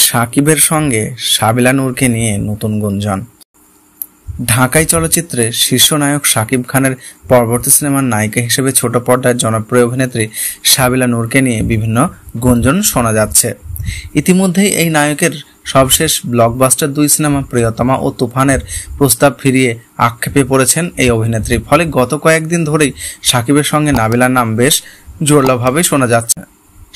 সাকিবের সঙ্গে সাবিলা নূরকে নিয়ে নতুন গুঞ্জন। ঢাকাই চলচ্চিত্রে শীর্ষ নায়ক সাকিব খানের পরবর্তী সিনেমার নায়িকা হিসেবে ছোট পর্দার জনপ্রিয় অভিনেত্রী সাবিলা নূরকে নিয়ে বিভিন্ন গুঞ্জন শোনা যাচ্ছে। ইতিমধ্যেই এই নায়কের সবশেষ ব্লকবাস্টার 2 সিনেমা প্রিয়তমা ও তুফানের প্রস্তাব ফিরিয়ে আক্ষেপে পড়েছেন এই অভিনেত্রী। ফলে গত কয়েকদিন ধরেই সাকিবের সঙ্গে নাবিলার নাম বেশ জোরালোভাবে শোনা যাচ্ছে।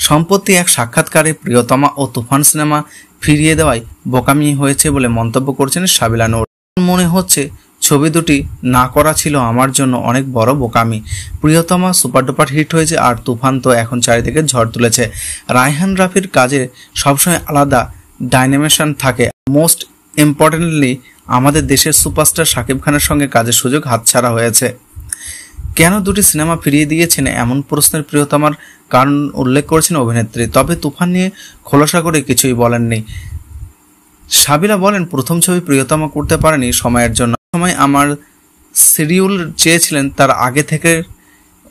সম্প্রতি এক সাক্ষাৎকারে প্রিয়তমা ও তুফান সিনেমা ফিরিয়ে দেওয়ায় বোকামি হয়েছে বলে মন্তব্য করছেন সাবিলা নূর। মনে হচ্ছে ছবি দুটি না করা ছিল আমার জন্য অনেক বড় বোকামি। প্রিয়তমা সুপারডুপার হিট হয়েছে আর তুফান তো এখন চারিদিকে ঝড় তুলেছে। রায়হান রাফির কাজে সবসময় আলাদা ডাইনামেশন থাকে। মোস্ট ইম্পর্টেন্টলি আমাদের দেশের সুপারস্টার সাকিব খানের সঙ্গে কাজের সুযোগ হাতছাড়া হয়েছে। কেন দুটি সিনেমা ফিরিয়ে দিয়েছেন এমন প্রশ্নের প্রিয়তমার কারণ উল্লেখ করেছেন অভিনেত্রী। তবে তুফান নিয়ে খোলাসা করে কিছুই বলেননি। সাবিলা বলেন, প্রথম ছবি প্রিয়তমা করতে পারেনি সময়ের জন্য। সময় আমার শিডিউল চেয়েছিলেন, তার আগে থেকে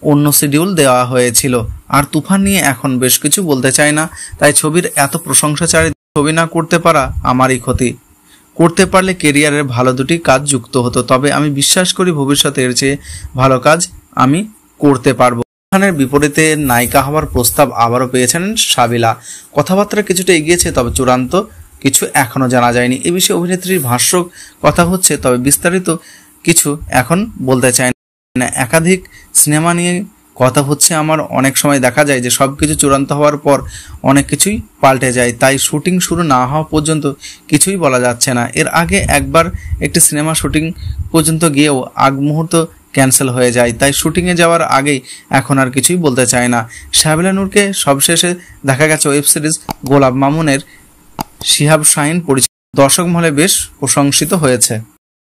অন্য শিডিউল দেওয়া হয়েছিল। আর তুফান নিয়ে এখন বেশ কিছু বলতে চাই না, তাই ছবির এত প্রশংসা ছবি না করতে পারা আমারই ক্ষতি। করতে পারলে কেরিয়ারের ভালো দুটি কাজ যুক্ত হতো। তবে আমি বিশ্বাস করি ভবিষ্যতে এর চেয়ে ভালো কাজ আমি করতে পারবো। খানের বিপরীতে নায়িকা হওয়ার প্রস্তাব আবারও পেয়েছেন সাবিলা। কথাবার্তা কিছুটা এগিয়েছে, তবে চূড়ান্ত কিছু এখনো জানা যায়নি। এ বিষয়ে অভিনেত্রীর ভাষ্য কথা হচ্ছে, তবে বিস্তারিত কিছু এখন বলতে চাই না। একাধিক সিনেমা নিয়ে কথা হচ্ছে আমার। অনেক সময় দেখা যায় যে সবকিছু চূড়ান্ত হওয়ার পর অনেক কিছুই পাল্টে যায়, তাই শুটিং শুরু না হওয়া পর্যন্ত কিছুই বলা যাচ্ছে না। এর আগে একবার একটি সিনেমা শুটিং পর্যন্ত গিয়েও আগ মুহূর্ত ক্যান্সেল হয়ে যায়, তাই শুটিংয়ে যাওয়ার আগেই এখন আর কিছুই বলতে চায় না। সাবিলা নূরকে সবশেষে দেখা গেছে ওয়েব সিরিজ গোলাপ মামুনের শিহাব শাহিন পরিচালিত। দর্শক মহলে বেশ প্রশংসিত হয়েছে।